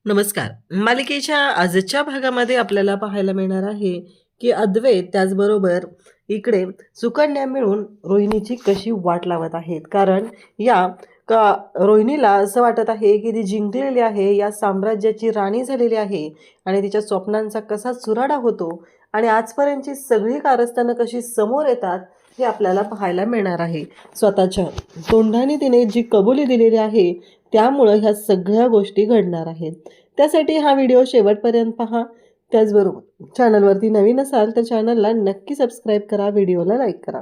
नमस्कार. मालिकेच्या आजच्या भागामध्ये आपल्याला पाहायला मिळणार आहे की अद्वैत त्याचबरोबर इकडे सुकन्या मिळून रोहिणीची कशी वाट लावत आहेत. कारण या का रोहिणीला असं वाटत आहे की ती जिंकलेली आहे, या साम्राज्याची राणी झालेली आहे आणि तिच्या स्वप्नांचा कसा चुराडा होतो आणि आजपर्यंतची सगळी कारस्थानं कशी समोर येतात हे आपल्याला पाहायला मिळणार आहे. स्वतःच्या तोंडाने तिने जी कबुली दिलेली आहे त्यामुळं ह्या सगळ्या गोष्टी घडणार आहेत. त्यासाठी हा व्हिडिओ शेवटपर्यंत पहा. त्याचबरोबर चॅनलवरती नवीन असाल तर चॅनलला नक्की सबस्क्राईब करा, व्हिडिओला लाईक करा.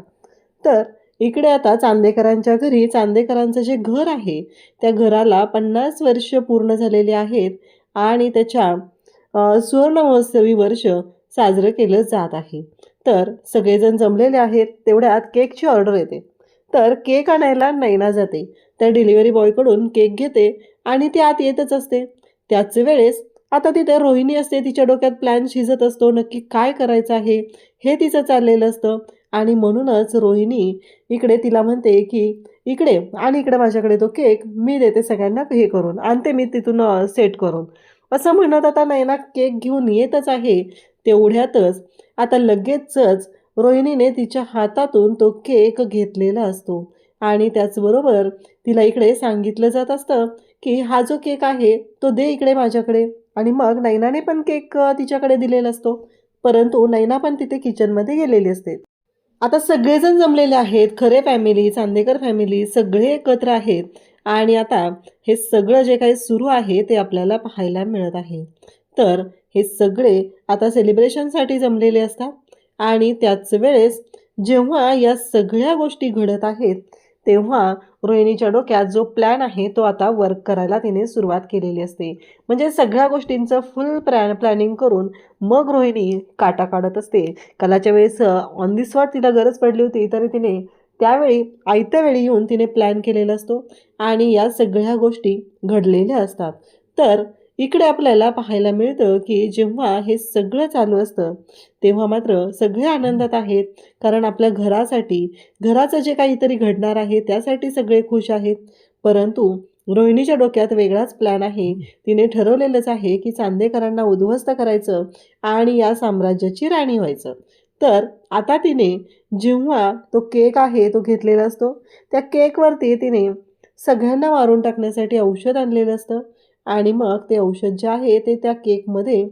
तर इकडे आता चांदेकरांच्या घरी चांदेकरांचं जे घर आहे त्या घराला 50 वर्ष पूर्ण झालेले आहेत आणि त्याच्या सुवर्ण महोत्सवी वर्ष साजरं केलं जात आहे. तर सगळेजण जमलेले आहेत. तेवढ्यात केकची ऑर्डर येते. तर केक आणायला नैना जाते. त्या डिलिव्हरी बॉयकडून केक घेते आणि ती आत येतच असते. त्याच वेळेस आता तिथे रोहिणी असते. तिच्या डोक्यात प्लॅन शिजत असतो, नक्की काय करायचं आहे हे तिचं चाललेलं असतं. आणि म्हणूनच रोहिणी इकडे तिला म्हणते की इकडे आणि इकडे माझ्याकडे तो केक मी देते सगळ्यांना, हे करून आणते मी तिथून सेट करून, असं म्हणत आता नैना केक घेऊन येतच आहे. तेवढ्यातच आता लगेचच रोहिणीने तिच्या हातातून तो केक घेतलेला असतो आणि त्याचबरोबर तिला इकडे सांगितलं जात असतं की हा जो केक आहे तो दे इकडे माझ्याकडे. आणि मग नैनाने पण केक तिच्याकडे दिलेला असतो. परंतु नैना पण तिथे किचनमध्ये गेलेली असते. आता सगळेजण जमलेले आहेत. खरे फॅमिली, चांदेकर फॅमिली सगळे एकत्र आहेत आणि आता हे सगळं जे काही सुरू आहे ते आपल्याला पाहायला मिळत आहे. तर हे सगळे आता सेलिब्रेशनसाठी जमलेले असतात आणि त्याच वेळेस जेव्हा या सगळ्या गोष्टी घडत आहेत तेव्हा रोहिणीच्या डोक्यात जो प्लॅन आहे तो आता वर्क करायला तिने सुरुवात केलेली असते. म्हणजे सगळ्या गोष्टींचं फुल प्लॅनिंग करून मग रोहिणी काटा काढत असते. कालाच्या वेळेस ऑन दी स्पॉट तिला गरज पडली होती तरी तिने त्यावेळी आयत्या वेळी येऊन तिने प्लॅन केलेला असतो आणि या सगळ्या गोष्टी घडलेल्या असतात. तर इकडे आपल्याला पाहायला मिळतं की जेव्हा हे सगळं चालू असतं तेव्हा मात्र सगळे आनंदात आहेत. कारण आपल्या घराचं जे काहीतरी घडणार आहे त्यासाठी सगळे खुश आहेत. परंतु रोहिणीच्या डोक्यात वेगळाच प्लॅन आहे. तिने ठरवलेलंच आहे की चांदेकरांना उद्ध्वस्त करायचं आणि या साम्राज्याची राणी व्हायचं. तर आता तिने जेव्हा तो केक आहे तो घेतलेला असतो, त्या केकवरती तिने सगळ्यांना मारून टाकण्यासाठी औषध आणलेलं असतं आणि मग ते औषध जे आहे ते त्या केकमध्ये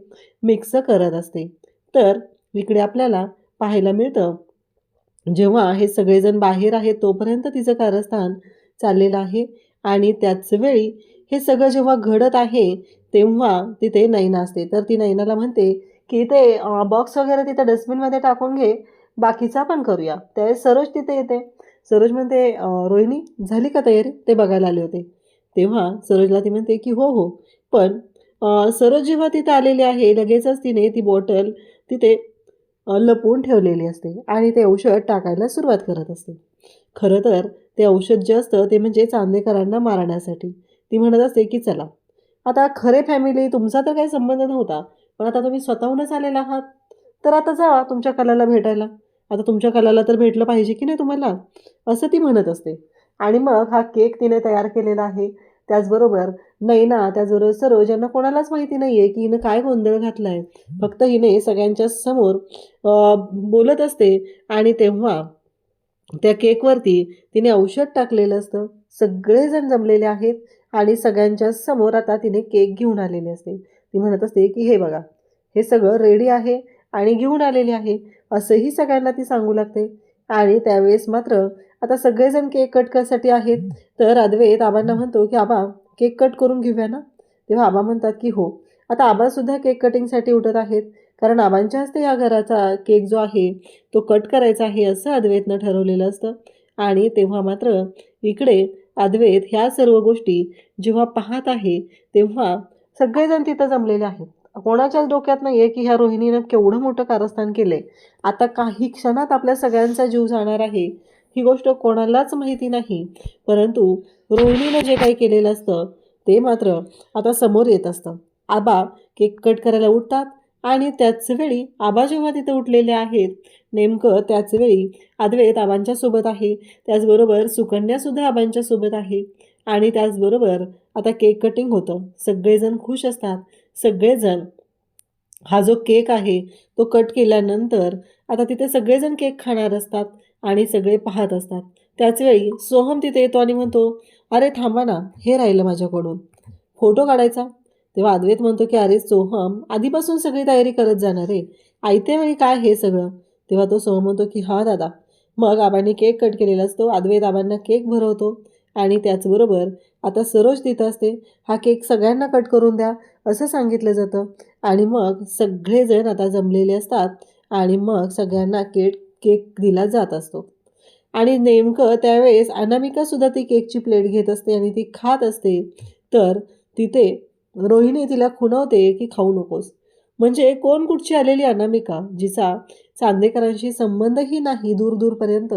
मिक्स करत असते. तर इकडे आपल्याला पाहायला मिळतं जेव्हा हे सगळेजण बाहेर आहेत तोपर्यंत तिचं कारस्थान चाललेलं आहे आणि त्याच वेळी हे सगळं जेव्हा घडत आहे तेव्हा तिथे नैना असते. तर ती नैनाला म्हणते की ते बॉक्स वगैरे तिथे डस्टबिनमध्ये टाकून घे, बाकीचा पण करूया. त्यावेळेस सरोज तिथे येते. सरोज म्हणते रोहिणी झाली का तयारी, ते बघायला आले होते. तेव्हा सरोजला ती म्हणते की हो हो. पण सरोज जेव्हा तिथे आलेली आहे लगेचच तिने ती बॉटल तिथे लपवून ठेवलेली असते आणि ते औषध टाकायला सुरुवात करत असते. खरं तर ते औषध जे असतं ते म्हणजे चांदेकरांना मारण्यासाठी. ती म्हणत असते की चला आता खरे फॅमिली, तुमचा तर काही संबंध नव्हता पण आता तुम्ही स्वतःहूनच आलेला आहात, तर आता जावा तुमच्या कलाला भेटायला. आता तुमच्या कलाला तर भेटलं पाहिजे की नाही तुम्हाला, असं ती म्हणत असते. आणि मग हा केक तिने तयार केलेला आहे. त्याचबरोबर नैना त्याचबरोबर सरोज यांना कोणालाच माहिती नाही आहे की हिनं काय गोंधळ घातला आहे. फक्त हिने सगळ्यांच्या समोर बोलत असते आणि तेव्हा त्या केकवरती तिने औषध टाकलेलं असतं. सगळेजण जमलेले आहेत आणि सगळ्यांच्या समोर आता तिने केक घेऊन आलेले असते. ती म्हणत असते की हे बघा, हे सगळं रेडी आहे आणि घेऊन आलेले आहे, असंही सगळ्यांना ती सांगू लागते. आणि त्यावेळेस मात्र आता सगळेजण केक कट करण्यासाठी आहेत. तर अद्वैत आबांना म्हणतो की आबा केक कट करून घेऊया ना. तेव्हा आबा म्हणतात की हो. आता आबासुद्धा केक कटिंगसाठी उठत आहेत. कारण आबांच्या हस्ते या घराचा केक जो आहे तो कट करायचा आहे असं अद्वैतनं ठरवलेलं असतं. आणि तेव्हा मात्र इकडे अद्वैत ह्या सर्व गोष्टी जेव्हा पाहत आहे तेव्हा सगळेजण तिथं जमलेले आहेत. कोणाच्याच डोक्यात नाही आहे की ह्या रोहिणीनं केवढं मोठं कारस्थान केलं आहे. आता काही क्षणात आपल्या सगळ्यांचा जीव जाणार आहे ही गोष्ट कोणालाच माहिती नाही. परंतु रोहिणीनं जे काही केलेलं असतं ते मात्र आता समोर येत असतं. आबा केक कट करायला उठतात आणि त्याच वेळी आबा जेव्हा तिथे उठलेले आहेत नेमकं त्याच वेळी अद्वैत आबांच्या सोबत आहे. त्याचबरोबर सुकन्यासुद्धा आबांच्या सोबत आहे आणि त्याचबरोबर आता केक कटिंग होतं, सगळेजण खुश असतात. सगळेजण हा जो केक आहे तो कट केल्यानंतर आता तिथे सगळेजण केक खाणार असतात आणि सगळे पाहत असतात. त्याचवेळी सोहम तिथे येतो आणि म्हणतो, अरे थांबा ना, हे राहिलं माझ्याकडून, फोटो काढायचा. तेव्हा अद्वैत म्हणतो की अरे सोहम, आधीपासून सगळी तयारी करत जाणार आहे, आयत्या वेळी काय हे सगळं. तेव्हा तो सोहम म्हणतो की हां दादा. मग आबांनी केक कट केलेला असतो. अद्वैत आबांना केक भरवतो आणि त्याचबरोबर आता सरोज तिथं असते. हा केक सगळ्यांना कट करून द्या असं सांगितलं जातं. आणि मग सगळेजण आता जमलेले असतात आणि मग सगळ्यांना केक केक दिला जात असतो. आणि नेमकं त्यावेळेस अनामिकासुद्धा ती केकची प्लेट घेत असते आणि ती खात असते. तर तिथे रोहिणी तिला खुणवते की खाऊ नकोस. म्हणजे कोण कुठची आलेली अनामिका, जिचा चांदेकरांशी संबंधही नाही दूरदूरपर्यंत,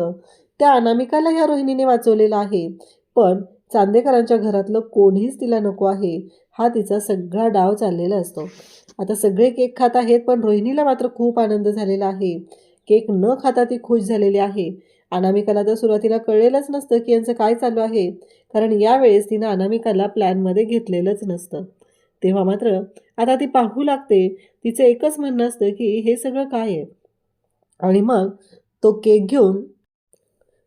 त्या अनामिकाला ह्या रोहिणीने वाचवलेला आहे. पण चांदेकरांच्या घरातलं कोणीच तिला नको आहे, हा तिचा सगळा डाव चाललेला असतो. आता सगळे केक खात आहेत, पण रोहिणीला मात्र खूप आनंद झालेला आहे. केक न खाता ती खुश झालेली आहे. अनामिकाला तर सुरुवातीला कळलेलंच नसतं की यांचं काय चालू आहे, कारण यावेळेस तिनं अनामिकाला प्लॅनमध्ये घेतलेलंच नसतं. तेव्हा मात्र आता ती पाहू लागते. तिचं एकच म्हणणं असतं की हे सगळं काय आहे. आणि मग तो केक घेऊन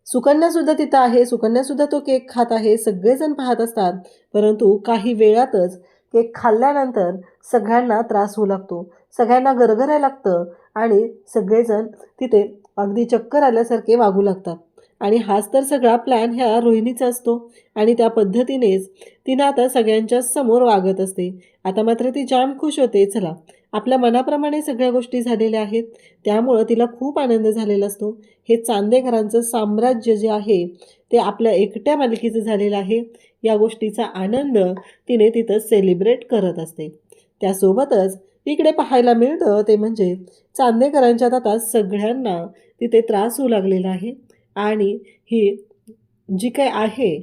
सुकन्यासुद्धा तिथं आहे. सुकन्यासुद्धा तो केक खात आहे. सगळेजण पाहत असतात. परंतु काही वेळातच केक खाल्ल्यानंतर सगळ्यांना त्रास होऊ लागतो. सगळ्यांना गरगरायला लागतं आणि सगळेजण तिथे अगदी चक्कर आल्यासारखे वागू लागतात. आणि हाच तर सगळा प्लॅन ह्या रोहिणीचा असतो आणि त्या पद्धतीनेच तिनं आता सगळ्यांच्या समोर वागत असते. आता मात्र ती जाम खुश होते. चला, आपल्या मनाप्रमाणे सगळ्या गोष्टी झालेल्या आहेत, त्यामुळं तिला खूप आनंद झालेला असतो. हे चांदेकरांचं साम्राज्य जे आहे ते आपल्या एकट्या मालकीचं झालेलं आहे. या गोष्टीचा आनंद तिने तिथं सेलिब्रेट करत असते. त्यासोबतच इकडे पाहायला मिळतं ते म्हणजे चांदेकरांच्यात आता सगळ्यांना तिथे त्रास होऊ लागलेला आहे. आणि ही जी काय आहे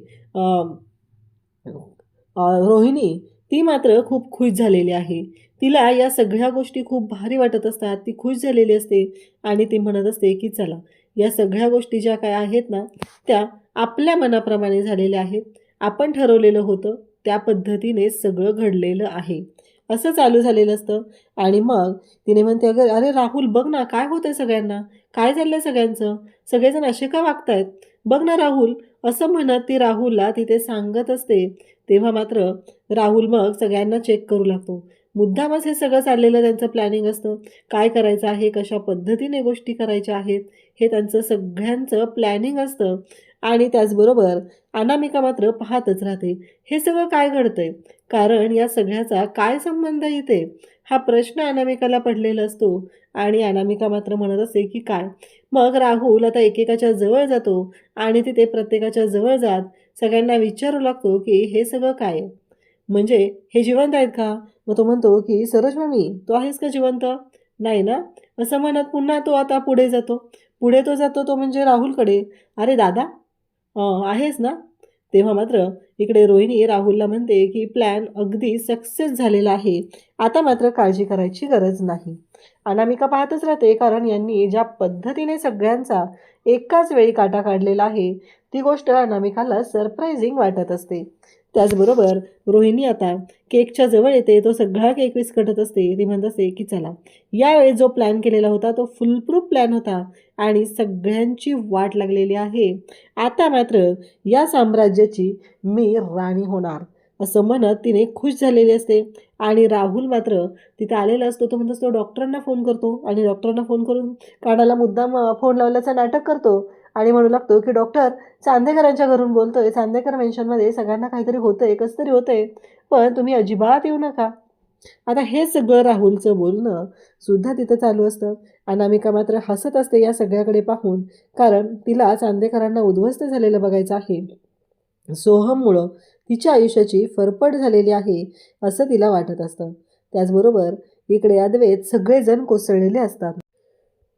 रोहिणी, ती मात्र खूप खुश झालेली आहे. तिला या सगळ्या गोष्टी खूप भारी वाटत असतात. ती खुश झालेली असते आणि ती म्हणत असते की चला, या सगळ्या गोष्टी ज्या काय आहेत ना, त्या आपल्या मनाप्रमाणे झालेल्या आहेत. आपण ठरवलेलं होतं त्या पद्धतीने सगळं घडलेलं आहे, असं चालू झालेलं असतं. आणि मग तिने म्हणते, अगं अरे राहुल, बघ ना काय होतंय सगळ्यांना, काय झालं सगळ्यांचं, सगळेजण असे का वागतायत, बघ ना राहुल, असं म्हणत ती राहुलला तिथे सांगत असते. तेव्हा मात्र राहुल मग सगळ्यांना चेक करू लागतो. मुद्दामच हे सगळं चाललेलं त्यांचं प्लॅनिंग असतं. काय करायचं आहे, कशा पद्धतीने गोष्टी करायच्या आहेत, हे त्यांचं सगळ्यांचं प्लॅनिंग असतं. आणि त्याचबरोबर अनामिका मात्र पाहतच राहते, हे सगळं काय घडतंय, कारण या सगळ्याचा काय संबंध इथे, हा प्रश्न अनामिकाला पडलेला असतो. आणि अनामिका मात्र म्हणत असते की काय. मग राहुल आता एकेकाच्या जवळ जातो आणि तिथे प्रत्येकाच्या जवळ जात सगळ्यांना विचारू लागतो की हे सगळं काय आहे, म्हणजे हे जिवंत आहेत का. मग तो म्हणतो की सरोज मामी, तो आहेस का जिवंत, नाही ना, असं म्हणत पुन्हा तो आता पुढे जातो. पुढे तो जातो तो म्हणजे राहुलकडे, अरे दादा, आहेस ना. तेव्हा मात्र इकडे रोहिणी राहुलला म्हणते की प्लॅन अगदी सक्सेस झालेला आहे, आता मात्र काळजी करायची गरज नाही. अनामिका पाहतच राहते, कारण यांनी ज्या पद्धतीने सगळ्यांचा एकाच वेळी काटा काढलेला आहे, ती गोष्ट अनामिकाला सरप्रायझिंग वाटत असते. त्याचबरोबर रोहिणी आता केकच्या जवळ येते. तो सगळा केक विस्कटत असते. ती म्हणत असते की चला, यावेळेस जो प्लॅन केलेला होता तो फुलप्रूफ प्लॅन होता आणि सगळ्यांची वाट लागलेली आहे. आता मात्र या साम्राज्याची मी राणी होणार, असं म्हणत तिने खुश झालेली असते. आणि राहुल मात्र तिथे आलेला असतो. तो म्हणत असतो डॉक्टरांना फोन करतो आणि डॉक्टरांना फोन करून कानाला मुद्दाम फोन लावल्याचं नाटक करतो आणि म्हणू लागतो की डॉक्टर, चांदेकरांच्या घरून बोलतोय, चांदेकर मेन्शनमध्ये सगळ्यांना काहीतरी होतंय, कसं तरी होतंय, पण तुम्ही अजिबात येऊ नका. आता हे सगळं राहुलचं बोलणं सुद्धा तिथं चालू असतं. अनामिका मात्र हसत असते या सगळ्याकडे पाहून, कारण तिला चांदेकरांना उद्ध्वस्त झालेलं बघायचं आहे. सोहममुळं तिच्या आयुष्याची फरफट झालेली आहे असं तिला वाटत असतं. त्याचबरोबर इकडे अद्वैत सगळेजण कोसळलेले असतात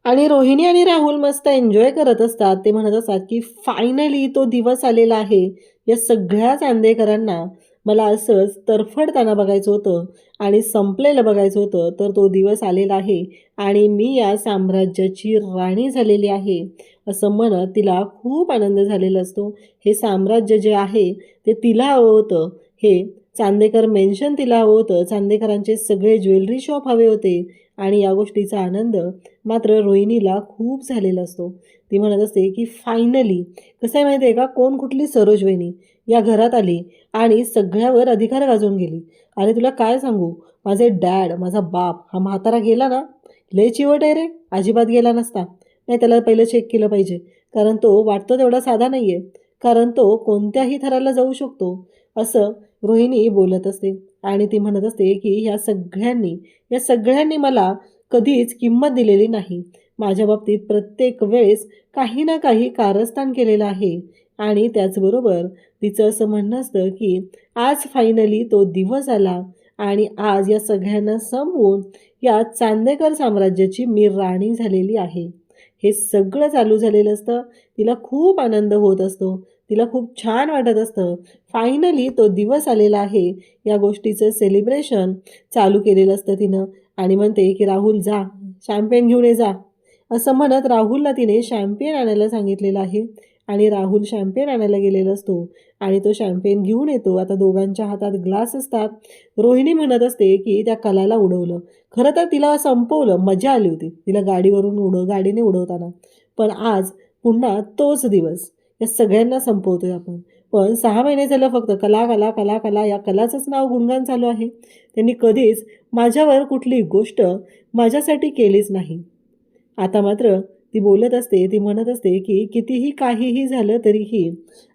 आणि रोहिणी आणि राहुल मस्त एन्जॉय करत असतात. ते म्हणत असतात की फायनली तो दिवस आलेला आहे. या सगळ्या चांदेकरांना मला असंच तरफडताना बघायचं होतं आणि संपलेलं बघायचं होतं, तर तो दिवस आलेला आहे आणि मी या साम्राज्याची राणी झालेली आहे, असं म्हणत तिला खूप आनंद झालेला असतो. हे साम्राज्य जे आहे ते तिला हवं होतं, हे चांदेकर मेन्शन तिला हवं होतं, चांदेकरांचे सगळे ज्वेलरी शॉप हवे होते आणि या गोष्टीचा आनंद मात्र रोहिणीला खूप झालेला असतो. ती म्हणत असते की फायनली कसं आहे माहिती आहे का, कोण कुठली सरोज वहिनी या घरात आली आणि सगळ्यावर अधिकार गाजवून गेली. आणि तुला काय सांगू, माझे डॅड, माझा बाप, हा म्हातारा गेला ना, लय चिवट आहे रे, अजिबात गेला नसता. नाही, त्याला पहिलं चेक केलं पाहिजे, कारण तो वाटतो तेवढा साधा नाही आहे, कारण तो कोणत्याही थराला जाऊ शकतो, असं रोहिणी बोलत असते. आणि ती म्हणत असते की या सगळ्यांनी मला कधीच किंमत दिलेली नाही. माझ्या बाबतीत प्रत्येक वेळेस काही ना काही कारस्थान केलेलं आहे. आणि त्याचबरोबर तिचं असं म्हणणं असतं की आज फायनली तो दिवस आला आणि आज या सगळ्यांना संपवून या चांदेकर साम्राज्याची मी राणी झालेली आहे. हे सगळं चालू झालेलं असतं. तिला खूप आनंद होत असतो, तिला खूप छान वाटत असतं. फायनली तो दिवस आलेला आहे, या गोष्टीचं सेलिब्रेशन चालू केलेलं असतं तिनं. आणि म्हणते की राहुल जा, शॅम्पेन घेऊन ये जा, असं म्हणत राहुलला तिने शॅम्पेन आणायला सांगितलेलं आहे. आणि राहुल शॅम्पेन आणायला गेलेला असतो आणि तो शॅम्पेन घेऊन येतो. आता दोघांच्या हातात ग्लास असतात. रोहिणी म्हणत असते की त्या कलाला उडवलं, खरं तर तिला संपवलं, मजा आली होती तिला गाडीने उडवताना. पण आज पुन्हा तोच दिवस, या सगळ्यांना संपवतोय आपण. पण 6 महिने झालं फक्त कला कला कला कला या कलाचंच नाव गुणगान चालू आहे. त्यांनी कधीच माझ्यावर कुठली गोष्ट माझ्यासाठी केलीच नाही. आता मात्र ती बोलत असते, ती म्हणत असते की कितीही काहीही झालं तरीही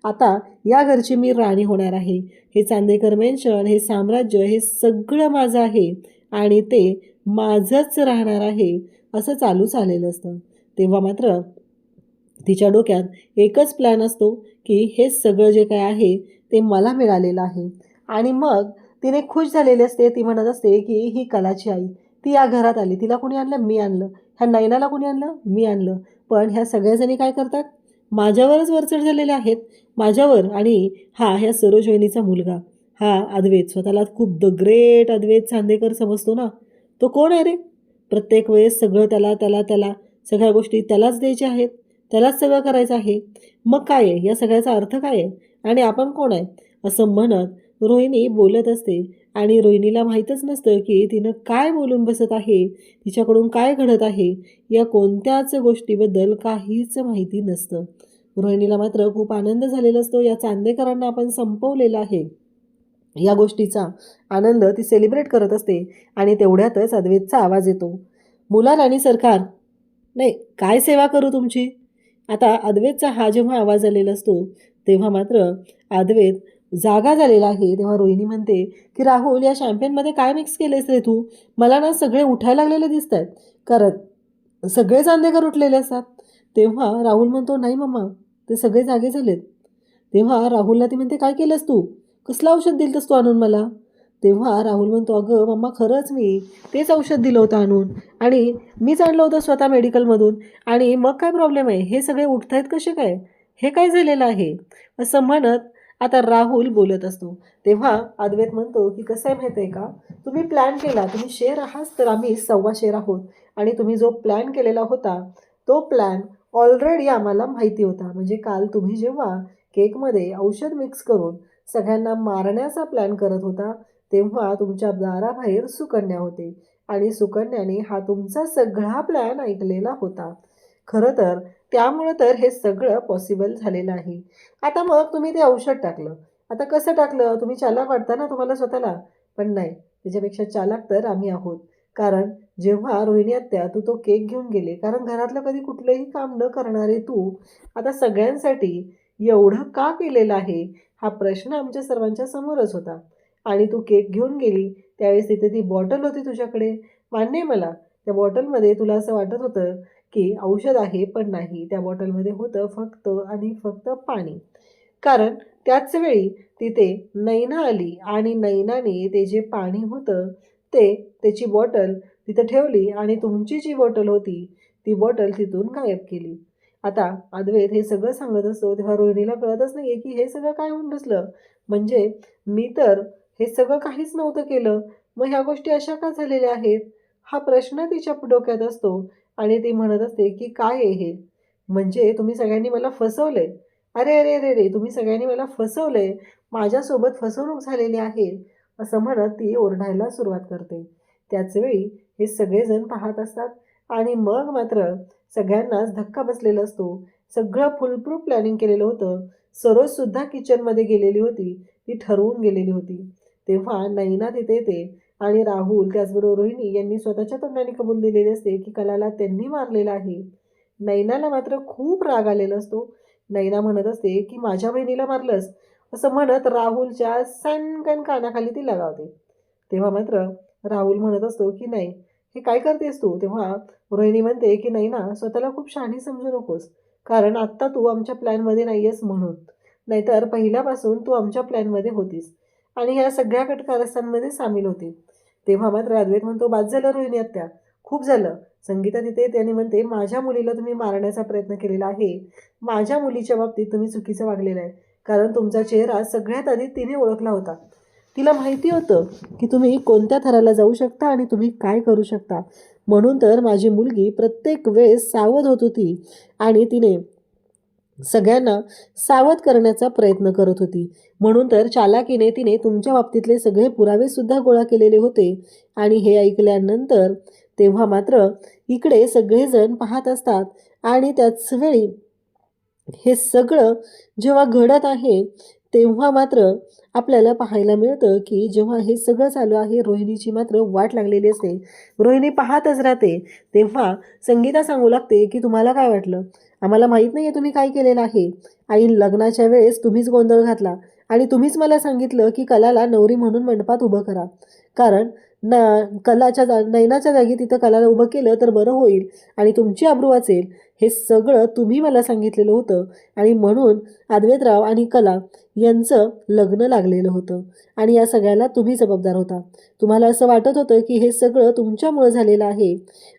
आता या घरची मी राणी होणार आहे. हे चांदेकर मेन्शन, हे साम्राज्य, हे सगळं माझं आहे आणि ते माझंच राहणार आहे, असं चालू झालेलं असतं. तेव्हा मात्र तिच्या डोक्यात एकच प्लॅन असतो की हे सगळं जे काय आहे ते मला मिळालेलं आहे. आणि मग तिने खुश झालेली असते. ती म्हणत असते की ही कलाची आई, ती या घरात आली, तिला कोणी आणलं? मी आणलं. ह्या नयनाला कोणी आणलं? मी आणलं. पण ह्या सगळ्याजणी काय करतात? माझ्यावरच वरचढ झालेले आहेत, माझ्यावर. आणि ह्या सरोज वहिनीचा मुलगा, हा अद्वैत, स्वतःला खूप द ग्रेट अद्वैत चांदेकर समजतो ना, तो कोण आहे रे? प्रत्येक वेळेस सगळं त्याला त्याला त्याला सगळ्या गोष्टी त्यालाच द्यायच्या आहेत, त्यालाच सगळं करायचं आहे. मग काय आहे या सगळ्याचा अर्थ काय आहे? आणि आपण कोण आहे? असं म्हणत रोहिणी बोलत असते. आणि रोहिणीला माहीतच नसतं की तिनं काय बोलून बसत आहे, तिच्याकडून काय घडत आहे, या कोणत्याच गोष्टीबद्दल काहीच माहिती नसतं. रोहिणीला मात्र खूप आनंद झालेला असतो. या चांदेकरांना आपण संपवलेलं आहे, या गोष्टीचा आनंद ती सेलिब्रेट करत असते. आणि तेवढ्यातच अद्वैतचा आवाज येतो, मुला राणी सरकार, नाही काय सेवा करू तुमची. आता अद्वैतचा हा जेव्हा आवाज आलेला असतो तेव्हा मात्र अद्वैत जागा झालेला आहे. तेव्हा रोहिणी म्हणते की राहुल, या शॅम्पेनमध्ये काय मिक्स केलेस रे तू? मला ना सगळे उठायला लागलेले दिसत आहेत, कारण सगळे चांदेकर उठलेले असतात. तेव्हा राहुल म्हणतो, नाही मम्मा, ते सगळे जागे झालेत. तेव्हा राहुलला ती म्हणते, काय केलंस तू? कसलं औषध दिलंस तू आणून मला? तेव्हा राहुल म्हणतो, अगं मम्मा, खरंच मी तेच औषध दिलं होतं आणून, आणि मीच आणलं होतं स्वतः मेडिकलमधून. आणि मग काय प्रॉब्लेम आहे? हे सगळे उठत आहेत कसे काय? हे काय झालेलं आहे? असं म्हणत आता राहुल बोलत असतो. तेव्हा अद्वैत म्हणतो की कसं आहे माहिती आहे का, तुम्ही प्लॅन केला, तुम्ही शेर आहात तर आम्ही 1.25 शेर आहोत. आणि तुम्ही जो प्लॅन केलेला होता तो प्लॅन ऑलरेडी आम्हाला माहिती होता. म्हणजे काल तुम्ही जेव्हा केकमध्ये औषध मिक्स करून सगळ्यांना मारण्याचा प्लॅन करत होता तेव्हा तुमच्या दाराबाहेर सुकन्या होते आणि सुकन्याने हा तुमचा सगळा प्लॅन ऐकलेला होता. खरं तर त्यामुळं तर हे सगळं पॉसिबल झालेलं आहे. आता मग तुम्ही ते औषध टाकलं. आता कसं टाकलं? तुम्ही चालाक वाटता ना तुम्हाला स्वतःला, पण नाही, त्याच्यापेक्षा चालाक तर आम्ही आहोत. कारण जेव्हा रोहिणी आत्या तू तो केक घेऊन गेले, कारण घरातलं कधी कुठलंही काम न करणारे तू आता सगळ्यांसाठी एवढं का केलेलं आहे, हा प्रश्न आमच्या सर्वांच्या समोरच होता. आणि तू केक घेऊन गेली त्यावेळेस तिथे ती बॉटल होती तुझ्याकडे, मान्य आहे मला. त्या बॉटलमध्ये तुला असं वाटत होतं की औषध आहे, पण नाही, त्या बॉटलमध्ये होतं फक्त आणि फक्त पाणी. कारण त्याच वेळी तिथे नैना आली आणि नैनाने ते जे पाणी होतं त्याची बॉटल तिथं ठेवली आणि तुमची जी बॉटल होती ती बॉटल तिथून गायब केली. आता अद्वैत हे सगळं सांगत असतो तेव्हा रोहिणीला कळतच नाही आहे की हे सगळं काय होऊन बसलं. म्हणजे मी तर हे सगळं काहीच नव्हतं केलं, मग ह्या गोष्टी अशा का झालेल्या आहेत, हा प्रश्न तिच्या डोक्यात असतो. आणि ती म्हणत असते की काय आहे हे, म्हणजे तुम्ही सगळ्यांनी मला फसवलंय. अरे अरे अरे रे, तुम्ही सगळ्यांनी मला फसवलंय, माझ्यासोबत फसवणूक झालेली आहे. असं म्हणत ती ओरडायला सुरुवात करते. त्याचवेळी हे सगळेजण पाहत असतात आणि मग मात्र सगळ्यांनाच धक्का बसलेला असतो. सगळं फुलप्रूफ प्लॅनिंग केलेलं होतं. सरोजसुद्धा किचनमध्ये गेलेली होती. ती ठरवून गेलेली होती. तेव्हा नैना तिथे येते आणि राहुल त्याचबरोबर रोहिणी यांनी स्वतःच्या तोंडाने कबूल दिलेले असते की कलाला त्यांनी मारलेला आहे. नैनाला मात्र खूप राग आलेला असतो. नैना म्हणत असते की माझ्या बहिणीला मारलंस असं म्हणत राहुलच्या सणकण कानाखाली ती लगावते. तेव्हा मात्र राहुल म्हणत असतो की नाही, हे काय करतेस तू? तेव्हा रोहिणी म्हणते की नैना, स्वतःला खूप शहाणी समजू नकोस, कारण आत्ता तू आमच्या प्लॅनमध्ये नाही आहेस म्हणून, नाहीतर पहिल्यापासून तू आमच्या प्लॅनमध्ये होतीस आणि ह्या सगळ्या कटकारस्थांमध्ये सामील होती. तेव्हा मात्र अद्वैत म्हणतो, बाद झालं रोहिणी आत्या, खूप झालं. संगीता तिथे त्याने म्हणते, माझ्या मुलीला तुम्ही मारण्याचा प्रयत्न केलेला आहे. माझ्या मुलीच्या बाबतीत तुम्ही चुकीचं वागलेलं आहे, कारण तुमचा चेहरा सगळ्यात आधी तिने ओळखला होता. तिला माहिती होतं की तुम्ही कोणत्या थराला जाऊ शकता आणि तुम्ही काय करू शकता. म्हणून तर माझी मुलगी प्रत्येक वेळेस सावध होत होती आणि तिने सगळ्यांना सावध करण्याचा प्रयत्न करत होती. म्हणून तर चालाकीने तिने तुमच्या बाबतीतले सगळे पुरावेसुद्धा गोळा केलेले होते. आणि हे ऐकल्यानंतर तेव्हा मात्र इकडे सगळेजण पाहत असतात आणि त्याच वेळी हे सगळं जेव्हा घडत आहे तेव्हा मात्र आपल्याला पाहायला मिळतं की जेव्हा हे सगळं चालू आहे रोहिणीची मात्र वाट लागलेली असते. रोहिणी पाहतच राहते. तेव्हा संगीता सांगू लागते की तुम्हाला काय वाटलं? आम्हाला माहीत नाही आहे तुम्ही काय केलेलं आहे. आई, लग्नाच्या वेळेस तुम्हीच गोंधळ घातला आणि तुम्हीच मला सांगितलं की कलाला नवरी म्हणून मंडपात उभं करा, कारण नैनाच्या जागी तिथं कलाला उभं केलं तर बरं होईल आणि तुमची आबरू वाचेल. हे सगळं तुम्ही मला सांगितलेलं होतं आणि म्हणून अद्वैतराव आणि कला यांचं लग्न लागलेलं होतं आणि या सगळ्याला तुम्ही जबाबदार होता. तुम्हाला असं वाटत होतं की हे सगळं तुमच्यामुळं झालेलं आहे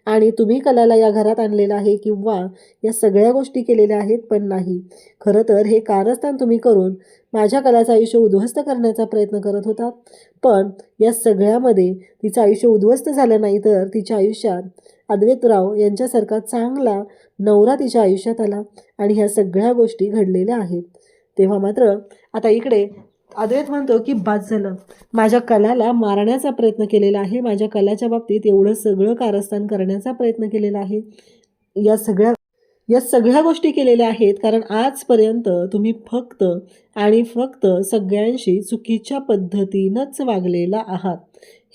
आणि तुम्ही कलाला या घरात आणलेलं आहे किंवा या सगळ्या गोष्टी केलेल्या आहेत, पण नाही. खरं तर हे कारस्थान तुम्ही करून माझ्या कलाचं आयुष्य उद्ध्वस्त करण्याचा प्रयत्न करत होता. पण या सगळ्यामध्ये तिचं आयुष्य उद्ध्वस्त झालं नाही, तर तिच्या आयुष्यात अद्वैतराव यांच्यासारखा चांगला नवरा तिच्या आयुष्यात आला आणि ह्या सगळ्या गोष्टी घडलेल्या आहेत. तेव्हा मात्र आता इकडे अद्वैत म्हणतो की बाद झालं, माझ्या कलाला मारण्याचा प्रयत्न केलेला आहे, माझ्या कलाच्या बाबतीत एवढं सगळं कारस्थान करण्याचा प्रयत्न केलेला आहे, या सगळ्या गोष्टी केलेल्या आहेत कारण आजपर्यंत तुम्ही फक्त आणि फक्त सगळ्यांशी चुकीच्या पद्धतीनंच वागलेला आहात.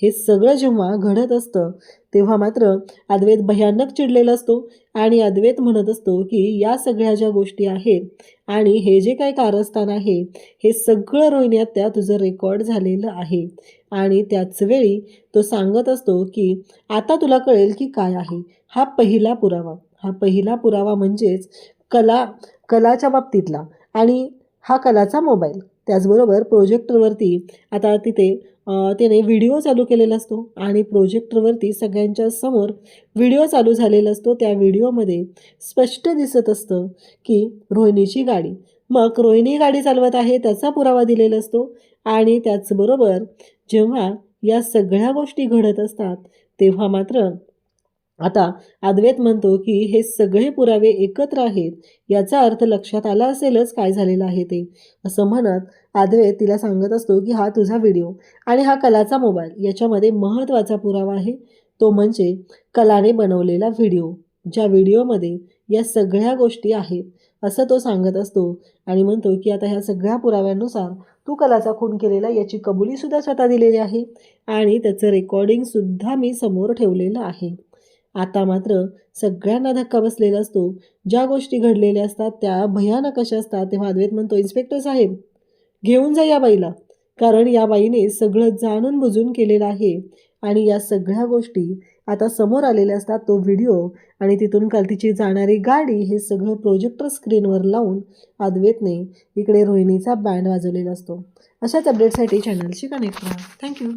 हे सगळं जेव्हा घडत असतं तेव्हा मात्र अद्वैत भयानक चिडलेला असतो आणि अद्वैत म्हणत असतो की या सगळ्या ज्या गोष्टी आहेत आणि हे जे काही कारस्थान आहे हे सगळं रोहिणी आत्या तुझं रेकॉर्ड झालेलं आहे. आणि त्याच वेळी तो सांगत असतो की आता तुला कळेल की काय आहे हा पहिला पुरावा म्हणजेच कलाच्या बाबतीतला आणि हा कलाचा मोबाईल. त्याचबरोबर प्रोजेक्टरवरती आता तिथे त्याने व्हिडिओ चालू केलेला असतो आणि प्रोजेक्टरवरती सगळ्यांच्या समोर व्हिडिओ चालू झालेला असतो. त्या व्हिडिओमध्ये स्पष्ट दिसत असतं की रोहिणीची गाडी, मग रोहिणी गाडी चालवत आहे त्याचा पुरावा दिलेला असतो. आणि त्याचबरोबर जेव्हा या सगळ्या गोष्टी घडत असतात तेव्हा मात्र आता अद्वैत म्हणतो की हे सगळे पुरावे एकत्र आहेत, याचा अर्थ लक्षात आला असेलच काय झालेलं आहे ते. असं म्हणत अद्वैत तिला सांगत असतो की हा तुझा व्हिडिओ आणि हा कलाचा मोबाईल याच्यामध्ये महत्त्वाचा पुरावा आहे, तो म्हणजे कलाने बनवलेला व्हिडिओ, ज्या व्हिडिओमध्ये या सगळ्या गोष्टी आहेत असं तो सांगत असतो. आणि म्हणतो की आता ह्या सगळ्या पुराव्यांनुसार तू कलाचा खून केलेला याची कबुलीसुद्धा स्वतः दिलेली आहे आणि त्याचं रेकॉर्डिंगसुद्धा मी समोर ठेवलेलं आहे. आता मात्र सगळ्यांना धक्का बसलेला असतो. ज्या गोष्टी घडलेल्या असतात त्या भयानक अशा असतात. तेव्हा अद्वैत म्हणतो, इन्स्पेक्टर साहेब, घेऊन जा या बाईला, कारण या बाईने सगळं जाणून बुजून केलेलं आहे आणि या सगळ्या गोष्टी आता समोर आलेल्या असतात. तो व्हिडिओ आणि तिथून तिची जाणारी गाडी हे सगळं प्रोजेक्टर स्क्रीनवर लावून अद्वैतने इकडे रोहिणीचा बँड वाजवलेला असतो. अशाच अपडेटसाठी चॅनलशी कनेक्ट राहा. थँक्यू.